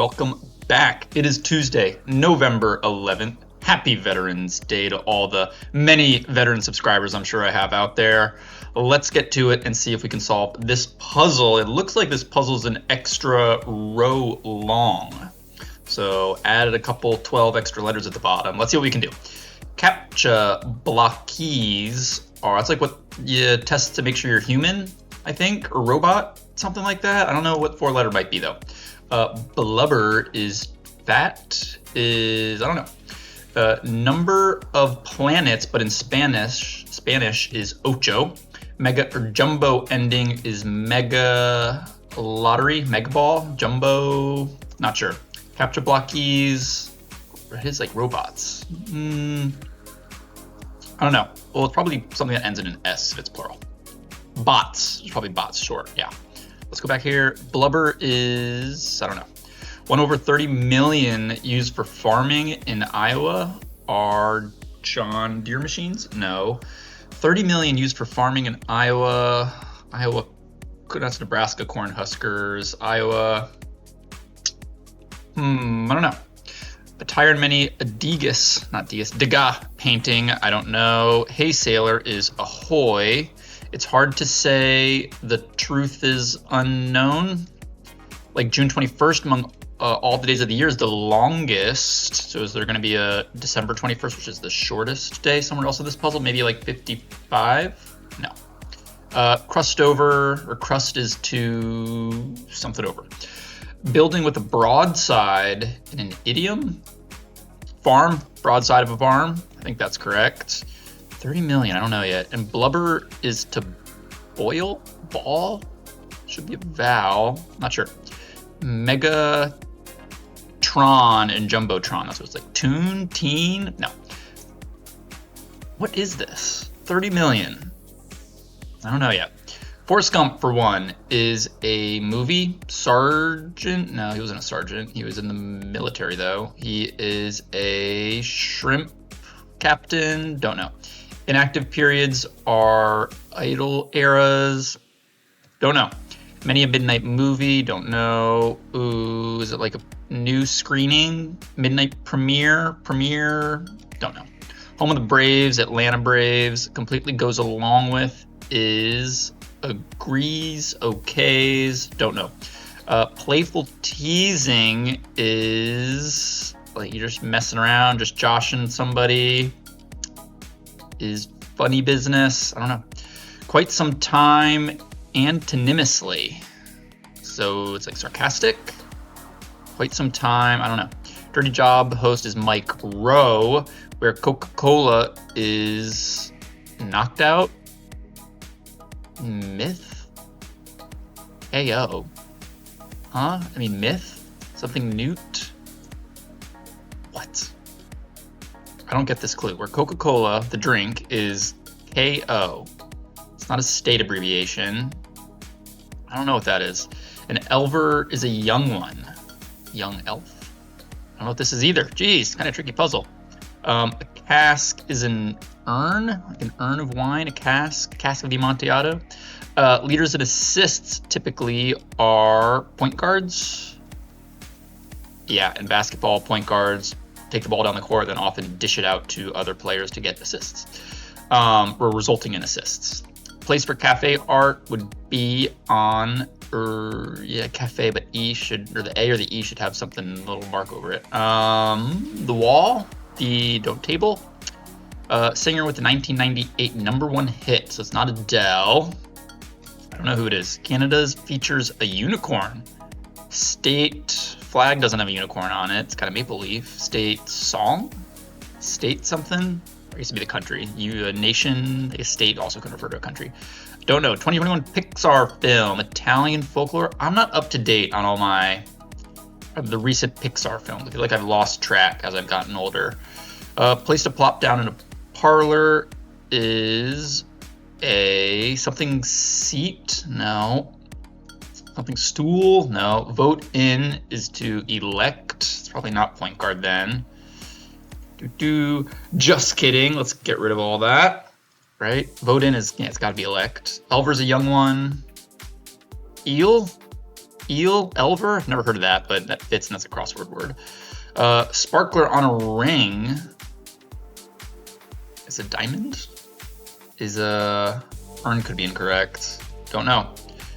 Welcome back. It is Tuesday, November 11th. Happy Veterans Day to all the many veteran subscribers I'm sure I have out there. Let's get to it and see if we can solve this puzzle. It looks like this puzzle is an extra row long. So added a couple 12 extra letters at the bottom. Let's see what we can do. CAPTCHA block keys are, that's like what you test to make sure you're human, I think, or robot, something like that. I don't know what 4-letter might be though. Blubber is fat, is, I don't know. Number of planets, but in Spanish is ocho. Mega or jumbo ending is mega lottery, mega ball, jumbo, not sure. CAPTCHA block keys, it is like robots. I don't know. Well, it's probably something that ends in an S if it's plural. Bots, it's probably bots short, yeah. Let's go back here. Blubber is, I don't know. 1/30 million used for farming in Iowa. Are John Deere machines? No. 30 million used for farming in Iowa. Iowa, that's Nebraska corn huskers. Iowa, I don't know. A tire and many Degas painting. I don't know. Hey Sailor is ahoy. It's hard to say. The truth is unknown. Like June 21st among all the days of the year is the longest. So is there going to be a December 21st, which is the shortest day somewhere else in this puzzle? Maybe like 55? No. Crust over, or crust is to something over. Building with a broadside in an idiom. Farm, broadside of a farm. I think that's correct. 30 million, I don't know yet. And blubber is to boil, ball, should be a vowel, not sure. Megatron and Jumbotron, that's what it's like. Teen, no. What is this? 30 million, I don't know yet. Forrest Gump, for one, is a movie. Sergeant, no, he wasn't a sergeant. He was in the military though. He is a shrimp captain, don't know. Inactive periods are idle eras. Don't know. Many a midnight movie. Don't know. Ooh, is it like a new screening? Midnight premiere? Don't know. Home of the Braves, Atlanta Braves. Completely goes along with is agrees, okays. Don't know. Playful teasing is like you're just messing around, just joshing somebody. Is funny business, I don't know. Quite some time, antonymously. So it's like sarcastic. Quite some time, I don't know. Dirty Job host is Mike Rowe, where Coca-Cola is knocked out. Myth? KO. Huh? I mean myth? Something newt? What? I don't get this clue. Where Coca-Cola, the drink, is KO. It's not a state abbreviation. I don't know what that is. An elver is a young one. Young elf? I don't know what this is either. Jeez, kind of tricky puzzle. A cask is an urn, like an urn of wine, a cask of the Amontillado. Leaders and assists typically are point guards. Yeah, in basketball, point guards take the ball down the court, then often dish it out to other players to get assists, or resulting in assists. Place for cafe art would be on, cafe, but E should, or the A or the E should have something, a little mark over it. The wall, the table. Singer with the 1998 #1 hit, so it's not Adele. I don't know who it is. Canada's features a unicorn. State flag doesn't have a unicorn on it. It's got a maple leaf. State song? State something? Or it used to be the country. A nation, a state also can refer to a country. Don't know. 2021 Pixar film, Italian folklore. I'm not up to date on all the recent Pixar films. I feel like I've lost track as I've gotten older. Place to plop down in a parlor is something seat? No. Something stool? No. Vote in is to elect. It's probably not point guard then. Just kidding. Let's get rid of all that. Right? Vote in is, it's got to be elect. Elver's a young one. Eel? Eel, Elver, never heard of that, but that fits and that's a crossword word. Sparkler on a ring is a diamond? Is a urn, could be incorrect. Don't know.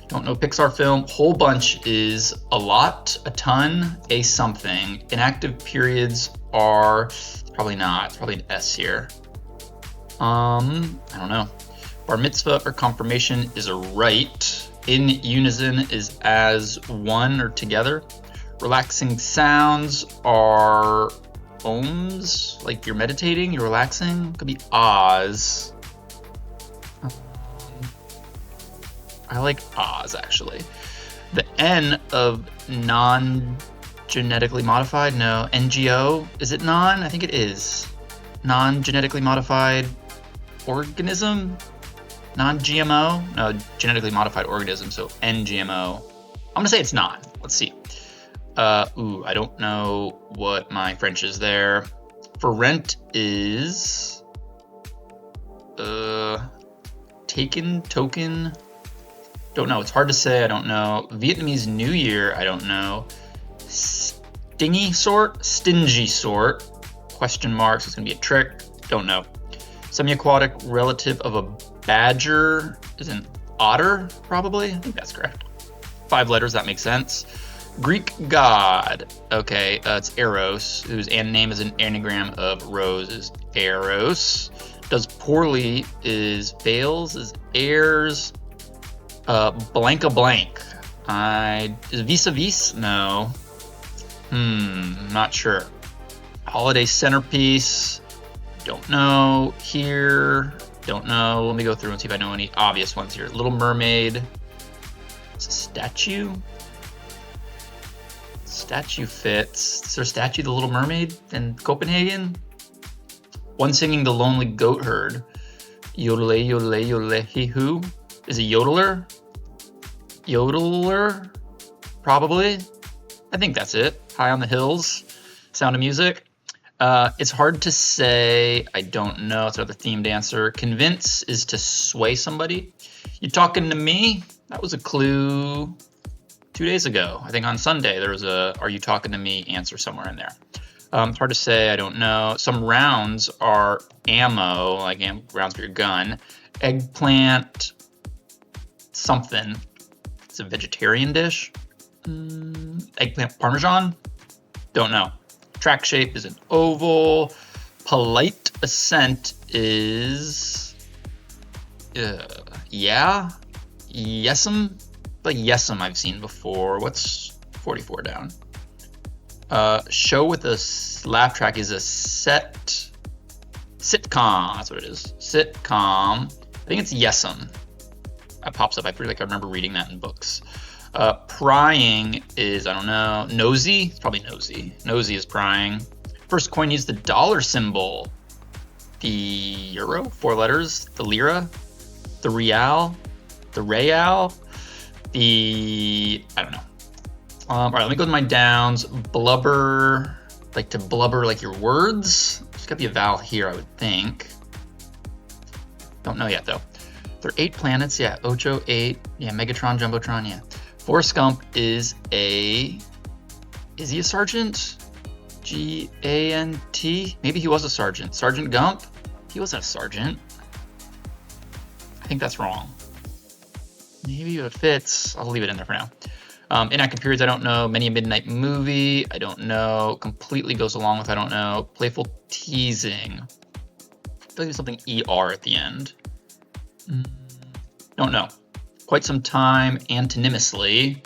Don't know Pixar film. Whole bunch is a lot, a ton, a something. Inactive periods are probably not. It's probably an S here. I don't know. Bar mitzvah or confirmation is a rite. In unison is as one or together. Relaxing sounds are ohms, like you're meditating, you're relaxing. Could be ahs. I like ahs, actually. The N of non-genetically modified? No. NGO? Is it non? I think it is. Non-genetically modified organism? Non-GMO? No, genetically modified organism, so NGMO. I'm gonna say it's non. Let's see. Ooh, I don't know what my French is there. For rent is taken, token. Don't know. It's hard to say. I don't know. Vietnamese New Year. I don't know. Stingy sort, stingy sort. Question marks. It's gonna be a trick. Don't know. Semi-aquatic relative of a badger is an otter, probably. I think that's correct. 5 letters. That makes sense. Greek god. Okay, it's Eros, whose name is an anagram of Rose, is Eros. Does poorly is fails, is heirs. Blank a blank. Is vis-a-vis? No. Not sure. Holiday centerpiece. Don't know. Here. Don't know. Let me go through and see if I know any obvious ones here. Little Mermaid. It's a statue. Statue fits. Is there a statue of the Little Mermaid in Copenhagen? One singing the Lonely Goat Herd. Yodele, yodele, yodele, he who? Is a yodeler? Yodeler? Probably. I think that's it. High on the Hills. Sound of Music. It's hard to say. I don't know. It's another themed answer. Convince is to sway somebody. You talking to me? That was a clue 2 days ago. I think on Sunday there was a "Are you talking to me?" answer somewhere in there. It's hard to say. I don't know. Some rounds are ammo, like rounds for your gun. Eggplant something. It's a vegetarian dish. Eggplant parmesan? Don't know. Track shape is an oval. Polite assent is yeah. Yes'm. But yes'm I've seen before. What's 44 down? Show with a laugh track is a sitcom. That's what it is. Sitcom. I think it's yes'm. That pops up. I feel like I remember reading that in books. Prying is, I don't know. Nosy? It's probably nosy. Nosy is prying. First coin used the dollar symbol. The euro, 4 letters. The lira. The real. The real. I don't know. All right, let me go with my downs. Blubber, like to blubber like your words. There's gotta be a vowel here, I would think. Don't know yet though. There are 8 planets, yeah. Ocho, 8, yeah. Megatron, Jumbotron, yeah. Forrest Gump is he a sergeant? G-A-N-T? Maybe he was a sergeant. Sergeant Gump? He wasn't a sergeant. I think that's wrong. Maybe it fits. I'll leave it in there for now. Inactive periods, I don't know. Many a Midnight Movie, I don't know. Completely goes along with, I don't know. Playful teasing. I feel like there's something ER at the end. Don't know. Quite some time, antonymously,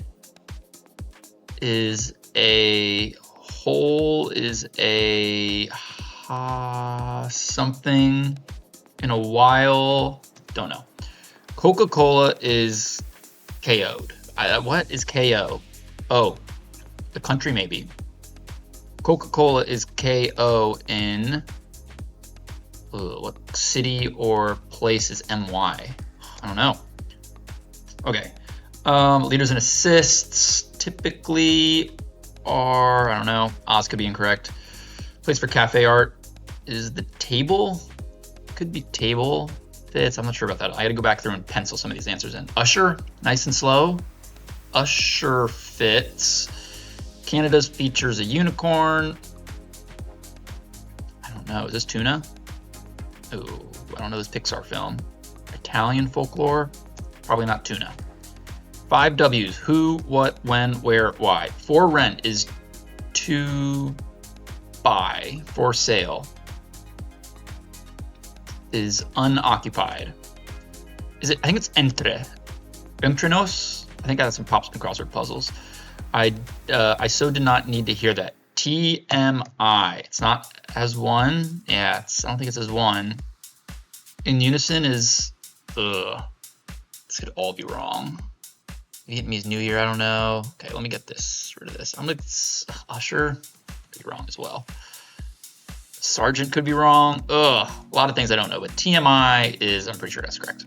is a whole, is a something in a while. Don't know. Coca-Cola is KO'd. What is KO? Oh, the country maybe. Coca-Cola is KO in what city or place is MY? I don't know. Okay. Leaders and assists typically are, I don't know. Oz could be incorrect. Place for cafe art is the table. Could be table. Fits. I'm not sure about that. I got to go back through and pencil some of these answers in. Usher, nice and slow. Usher fits. Canada's features a unicorn. I don't know. Is this tuna? Oh, I don't know this Pixar film. Italian folklore? Probably not tuna. 5 W's. Who, what, when, where, why. For rent is to buy. For sale is unoccupied. Is it? I think it's entre. Entrenos? I think I got some pops and crossword puzzles. I so did not need to hear that. TMI. It's not as one. Yeah, I don't think it's as one. In unison is. Ugh. This could all be wrong. Vietnamese New Year. I don't know. Okay, let me get this. Rid of this. I'm gonna Usher. Could be wrong as well. Sergeant could be wrong. Ugh. A lot of things I don't know, but TMI is. I'm pretty sure that's correct.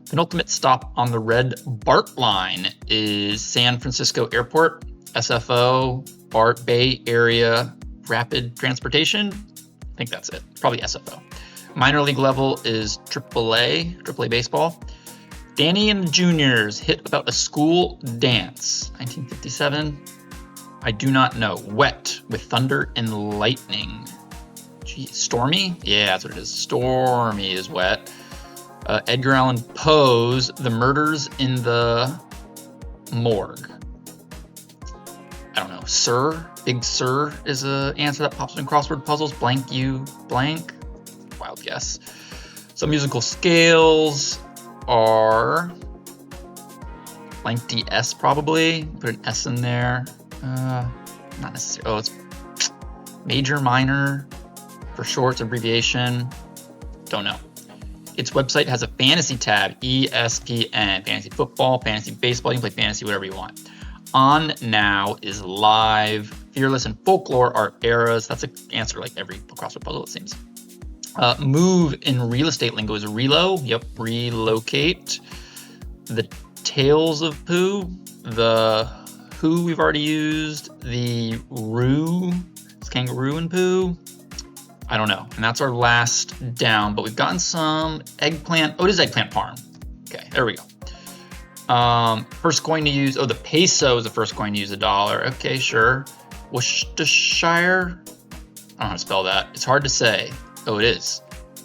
Penultimate stop on the red BART line is San Francisco Airport, SFO, BART, Bay Area Rapid Transportation. I think that's it. Probably SFO. Minor league level is AAA baseball. Danny and the Juniors hit about a school dance. 1957. I do not know. Wet with thunder and lightning. Gee, Stormy? Yeah, that's what it is. Stormy is wet. Edgar Allan Poe's The Murders in the Morgue. I don't know. Sir? Big Sir is an answer that pops in crossword puzzles. Blank you blank. Wild guess. Some musical scales are blank DS probably. Put an S in there. Not necessarily. Oh, it's major, minor. For short, it's abbreviation. Don't know. Its website has a fantasy tab, ESPN, fantasy football, fantasy baseball. You can play fantasy, whatever you want. On Now is live. Fearless and folklore are eras. That's an answer like every crossword puzzle, it seems. Move in real estate lingo is relo. Yep, relocate. The Tales of Pooh. The Who we've already used. The Roo. It's Kangaroo and Pooh. I don't know. And that's our last down, but we've gotten some eggplant. Oh, it is eggplant farm. Okay, there we go. First coin to use. Oh, the peso is the first coin to use $1. Okay, sure. Worcestershire. I don't know how to spell that. It's hard to say. Oh, it is.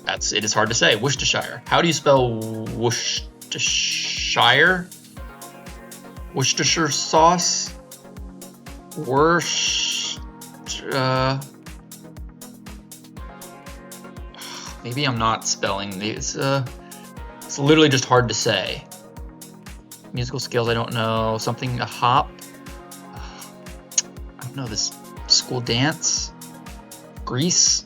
It is hard to say. Worcestershire. How do you spell Worcestershire? Worcestershire sauce. Maybe I'm not spelling these. It's literally just hard to say. Musical scales, I don't know. Something, a hop. I don't know, this school dance. Grease.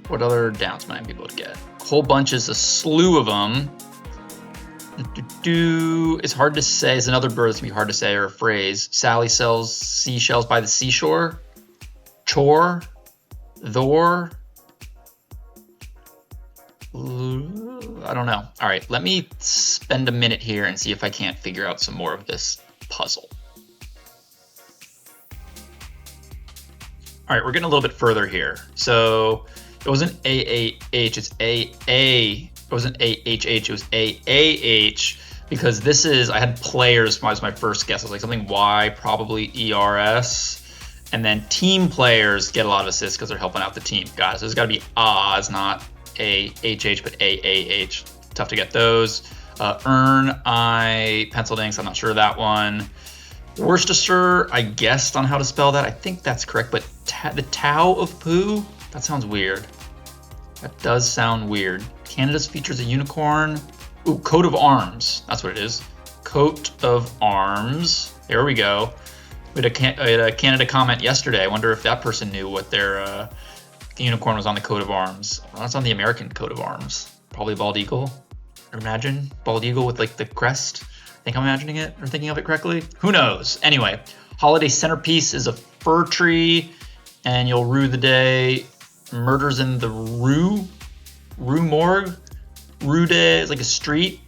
What other downs might I be able to get? A whole bunch is a slew of them. It's hard to say. It's another word that's gonna be hard to say, or a phrase. Sally sells seashells by the seashore. Chore. Thor. I don't know. All right, let me spend a minute here and see if I can't figure out some more of this puzzle. All right, we're getting a little bit further here. So it wasn't AAH, it's AA. It wasn't AHH, it was AAH, because this is, I had players was my first guess. I was like something Y, probably ERS. And then team players get a lot of assists because they're helping out the team. Guys, so it's got to be Oz, not AHH, but AAH. Tough to get those. Penciled inks, I'm not sure of that one. Worcestershire, I guessed on how to spell that. I think that's correct, but the Tao of Pooh? That sounds weird. That does sound weird. Canada's features a unicorn. Ooh, coat of arms. That's what it is. Coat of arms. There we go. We had a Canada comment yesterday. I wonder if that person knew what their the unicorn was on the coat of arms. Well, it's on the American coat of arms. Probably bald eagle. Imagine bald eagle with like the crest. I think I'm imagining it or thinking of it correctly. Who knows? Anyway, holiday centerpiece is a fir tree, and you'll rue the day. Murders in the Rue Morgue. Rue Day is like a street.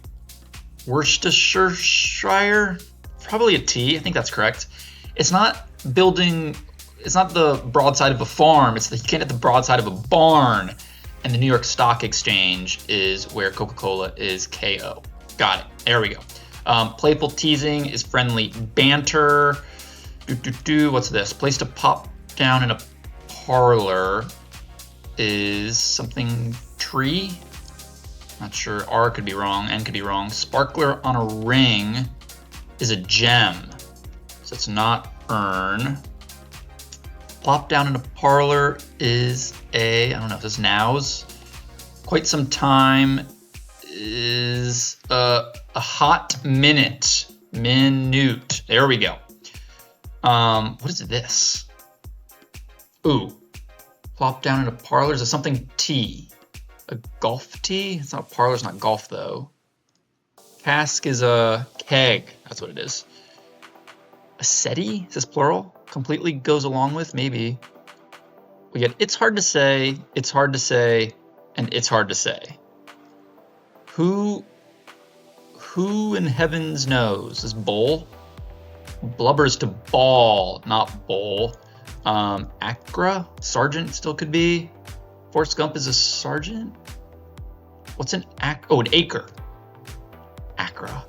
Worcestershire, probably a T. I think that's correct. It's not building. It's not the broadside of a farm. It's you can't hit the broadside of a barn. And the New York Stock Exchange is where Coca-Cola is KO. Got it. There we go. Playful teasing is friendly banter. What's this? Place to pop down in a parlor is something tree. Not sure. R could be wrong. N could be wrong. Sparkler on a ring is a gem. So it's not earn. Plop down in a parlor is I don't know if this is nows. Quite some time is a hot minute. Minute. There we go. What is this? Ooh. Plop down in a parlor is something tea. A golf tee? It's not a parlor, it's not golf though. Cask is a keg. That's what it is. A SETI? Is this plural? Completely goes along with? Maybe. We get it's hard to say, it's hard to say, and it's hard to say. Who in heavens knows? Is bowl? Blubbers to ball, not bowl. Acra? Sergeant still could be. Forrest Gump is a sergeant? What's an acre. Acra.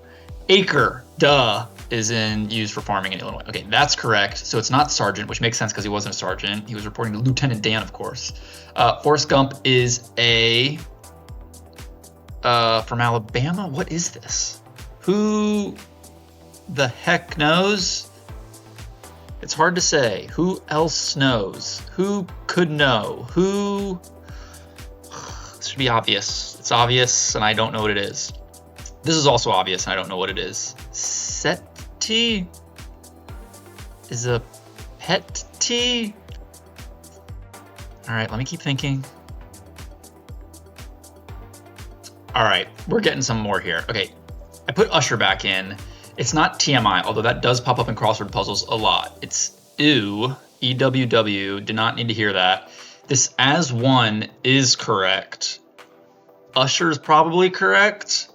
Acre, duh, is used for farming in Illinois. Okay, that's correct. So it's not sergeant, which makes sense because he wasn't a sergeant. He was reporting to Lieutenant Dan, of course. Forrest Gump is from Alabama. What is this? Who the heck knows? It's hard to say. Who else knows? Who could know? Who? This should be obvious. It's obvious, and I don't know what it is. This is also obvious, and I don't know what it is. SETI is a pet tea. All right, let me keep thinking. All right, we're getting some more here. Okay, I put Usher back in. It's not TMI, although that does pop up in crossword puzzles a lot. It's ew, EWW, did not need to hear that. This as one is correct. Usher is probably correct.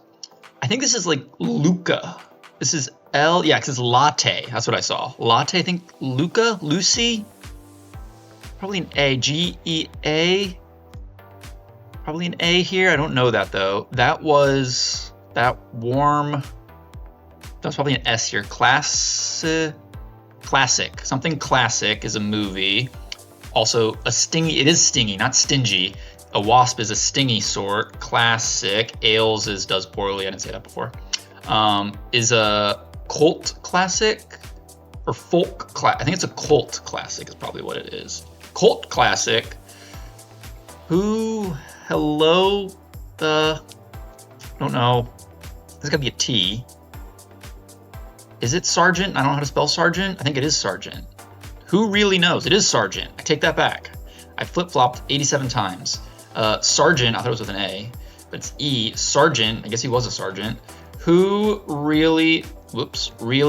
I think this is like Luca. This is L, yeah, because it's latte. That's what I saw. Latte, I think Luca, Lucy. Probably an A, G-E-A. Probably an A here. I don't know that though. That was that warm. That's probably an S here. Classic. Something classic is a movie. Also, a stingy. It is stingy, not stingy. A wasp is a stingy sort. Classic. Ales does poorly. I didn't say that before. Is a cult classic or folk classic. I think it's a cult classic is probably what it is. Cult classic. Who? Hello? I don't know. There's gotta be a T. Is it Sergeant? I don't know how to spell Sergeant. I think it is Sergeant. Who really knows? It is Sergeant. I take that back. I flip-flopped 87 times. Sergeant, I thought it was with an A, but it's E. Sergeant, I guess he was a sergeant. Who really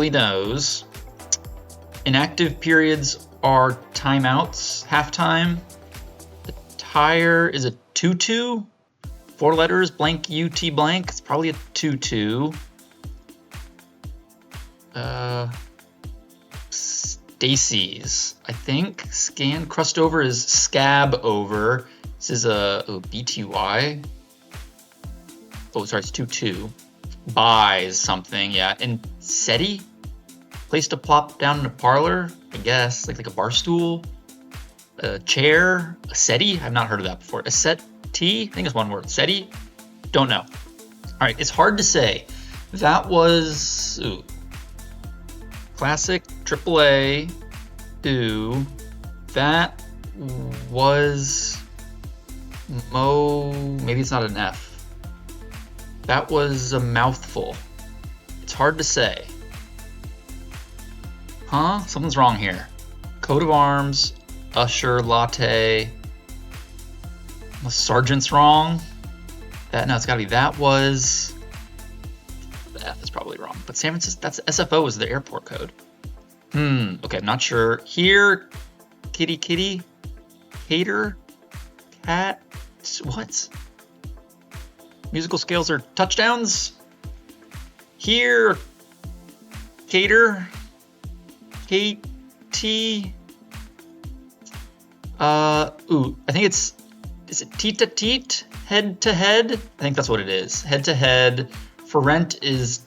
knows? Inactive periods are timeouts, halftime. The tire is a tutu. 4 letters, blank, UT blank. It's probably a tutu. Stacy's, I think. Scan crust over is scab over. This is a BTY. Oh, sorry, it's 2-2. Buys something, yeah. And SETI, place to plop down in a parlor, I guess, like a bar stool. A chair, a SETI. I've not heard of that before. A SETI, I think it's one word. SETI, don't know. All right, it's hard to say. That was classic AAA. That was maybe it's not an F. That was a mouthful. It's hard to say. Huh? Something's wrong here. Coat of arms, Usher, latte. The sergeant's wrong. It's gotta be that was. The F is probably wrong. But San Francisco, that's SFO is the airport code. Okay, I'm not sure. Here, kitty, hater, cat, what? Musical scales are touchdowns. Here, cater, KT. I think is it tita teat? Head to head? I think that's what it is. Head to head. For rent is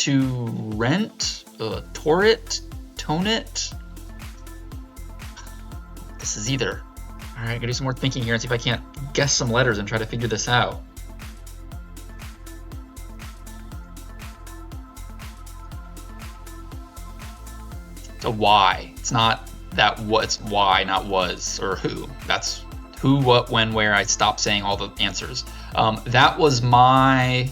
to rent, tore it, tone it. This is either. All right, I'm gonna do some more thinking here and see if I can't guess some letters and try to figure this out. It's a Y. It's not that what, it's Y, not was or who. That's who, what, when, where. I stopped saying all the answers. That was my,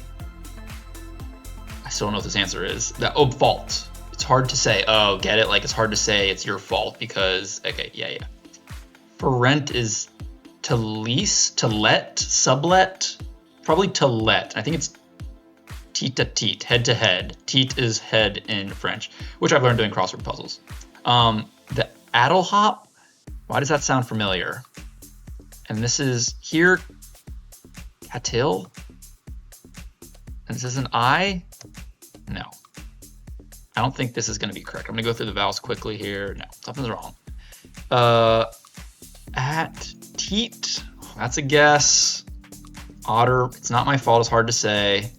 I still don't know what this answer is. Fault. It's hard to say. Oh, get it? Like it's hard to say it's your fault because, okay, yeah. For rent is to lease, to let, sublet, probably to let. I think it's tete a tete, head to head. Tete is head in French, which I've learned doing crossword puzzles. The addle hop, why does that sound familiar? And this is here, catil. And this is an I? No. I don't think this is going to be correct. I'm going to go through the vowels quickly here. No, something's wrong. At teat, that's a guess. Otter, it's not my fault, it's hard to say.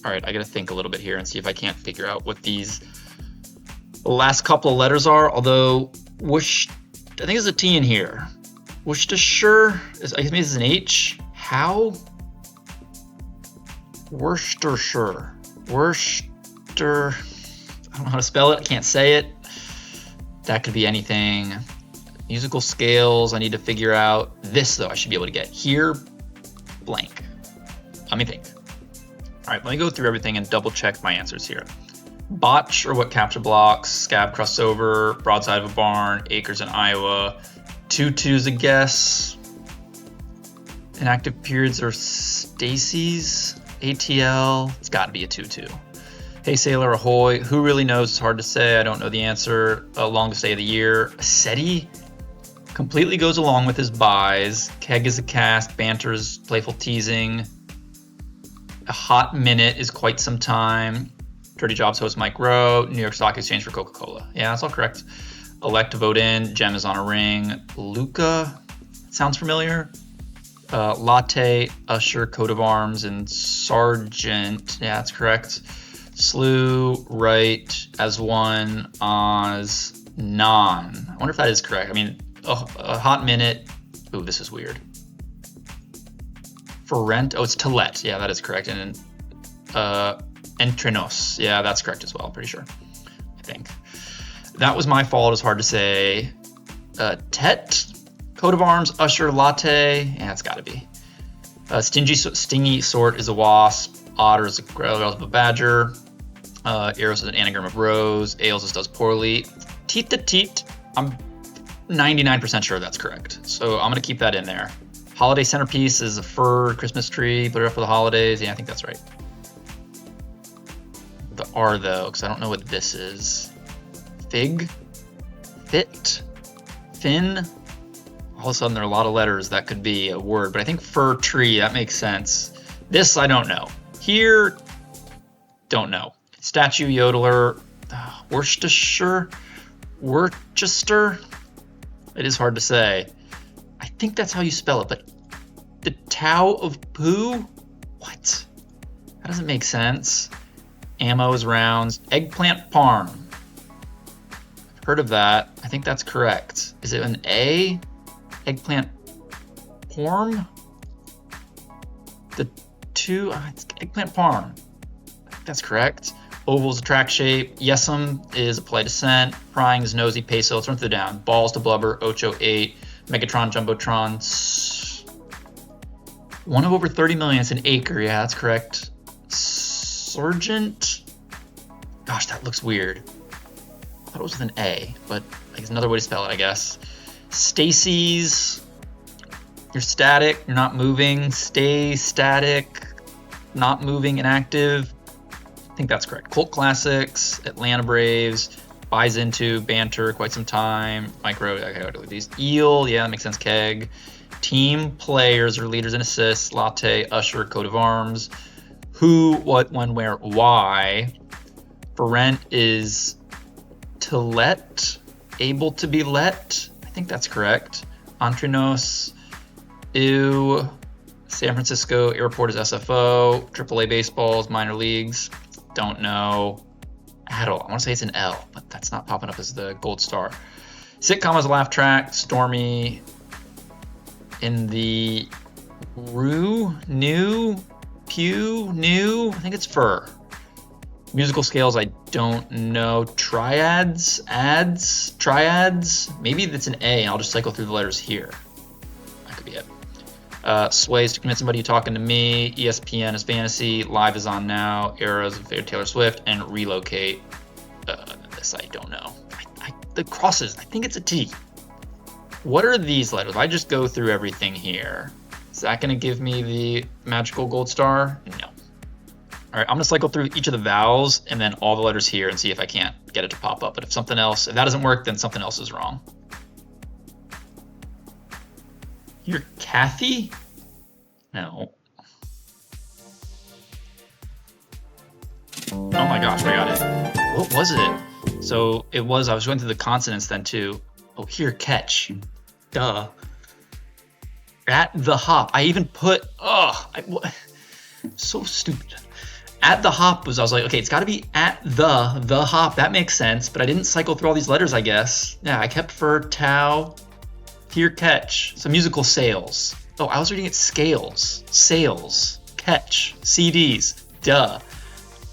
All right, I gotta think a little bit here and see if I can't figure out what these last couple of letters are, although I think there's a T in here. Worcestershire, I guess maybe this is an H. How? Worcestershire. Worcester, I don't know how to spell it, I can't say it. That could be anything. Musical scales, I need to figure out. This though, I should be able to get. Here, blank. Let me think. All right, let me go through everything and double check my answers here. Botch, or what capture blocks, scab crossover, broadside of a barn, acres in Iowa. Tutu's a guess. Inactive periods are Stacy's, ATL. It's gotta be a tutu. Hey Sailor Ahoy, who really knows? It's hard to say, I don't know the answer. Longest day of the year. SETI completely goes along with his buys. Keg is a cast, banter is playful teasing. A hot minute is quite some time. Dirty Jobs host Mike Rowe. New York Stock Exchange for Coca-Cola. Yeah, that's all correct. Elect to vote in. Gem is on a ring. Luca, sounds familiar. Latte, Usher, Coat of Arms, and Sergeant. Yeah, that's correct. Slew, right, as one, Oz, non. I wonder if that is correct. I mean, a hot minute. Ooh, this is weird. For rent, oh, it's to let. Yeah, that is correct. And then entrenos. Yeah, that's correct as well, I'm pretty sure. I think. That was my fault. It's hard to say. Tet, Coat of Arms, Usher, Latte. Yeah, it's got to be. Stingy sort is a wasp. Otter is a badger. Eros is an anagram of rose. Ales does poorly. Teat to teat. I'm 99% sure that's correct. So I'm going to keep that in there. Holiday centerpiece is a fir Christmas tree. Put it up for the holidays. Yeah, I think that's right. The R though, because I don't know what this is. Fig. Fit. Fin. All of a sudden there are a lot of letters that could be a word, but I think fir tree, that makes sense. This I don't know. Here, don't know. Statue, yodeler, Worcestershire, Worcester. It is hard to say. I think that's how you spell it, but the Tau of poo? What? That doesn't make sense. Ammo is rounds. Eggplant parm. I've heard of that. I think that's correct. Is it an A? Eggplant parm? The two, it's eggplant parm. That's correct. Oval's a track shape. Yesum is a polite descent. Prying is nosy. Peso, let's run through down. Balls to blubber. Ocho 8. Megatron, Jumbotron. 1 of over 30 million. It's an acre. Yeah, that's correct. Sergeant. Gosh, that looks weird. I thought it was with an A, but it's another way to spell it, I guess. Stacy's. You're static. You're not moving. Stay static. Not moving. Inactive. I think that's correct. Cult Classics. Atlanta Braves. Buys into. Banter. Quite some time. Micro. Okay, I'll delete these. Eel. Yeah, that makes sense. Keg. Team players or leaders and assists. Latte. Usher. Coat of Arms. Who, what, when, where, why. For rent is to let. Able to be let. I think that's correct. Entrenos. Ew. San Francisco Airport is SFO. AAA baseballs, minor leagues. Don't know. Adel, I want to say it's an L, but that's not popping up as the gold star. Sitcom is a laugh track. Stormy. In the new, I think it's fur. Musical scales, I don't know. Triads, maybe that's an A, and I'll just cycle through the letters here. That could be it. Sways to convince somebody you're talking to me. ESPN is fantasy. Live is on now. Eras of Taylor Swift, and relocate. This I don't know. The crosses, I think it's a T. What are these letters? If I just go through everything here, is that going to give me the magical gold star? No. All right, I'm going to cycle through each of the vowels and then all the letters here and see if I can't get it to pop up. But if that doesn't work, then something else is wrong. You're Kathy? No. Oh my gosh, I got it. What was it? So I was going through the consonants then too. Oh, here, catch. Duh. At the hop. I even put, so stupid. At the hop I was like, okay, it's got to be at the hop. That makes sense, but I didn't cycle through all these letters, I guess. Yeah, I kept for tau. Here, catch. So musical sales. Oh, I was reading it scales. Sales. Catch. CDs. Duh.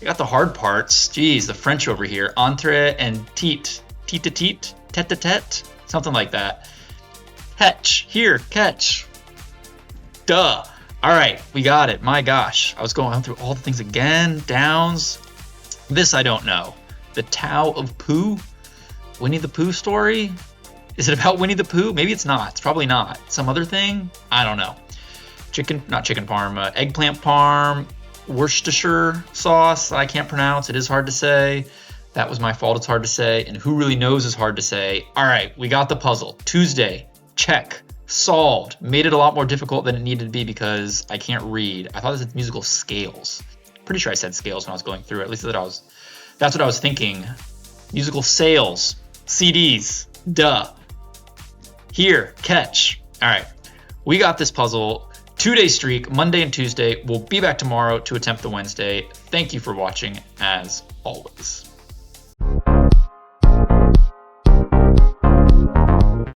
I got the hard parts. Geez, the French over here. Entre and teat. Teat-a-teat. Tet-a-tet. Something like that. Catch. Here, catch. Duh. All right, we got it. My gosh. I was going through all the things again. Downs. This I don't know. The Tao of Pooh? Winnie the Pooh story? Is it about Winnie the Pooh? Maybe it's not. It's probably not. Some other thing? I don't know. Not chicken parm. Eggplant parm. Worcestershire sauce. I can't pronounce. It is hard to say. That was my fault. It's hard to say. And who really knows is hard to say. All right, we got the puzzle. Tuesday. Check. Solved. Made it a lot more difficult than it needed to be because I can't read. I thought this was musical scales. Pretty sure I said scales when I was going through it. At least that's what I was thinking. Musical sales. CDs. Duh. Here. Catch. All right. We got this puzzle. 2-day streak, Monday and Tuesday. We'll be back tomorrow to attempt the Wednesday. Thank you for watching, as always.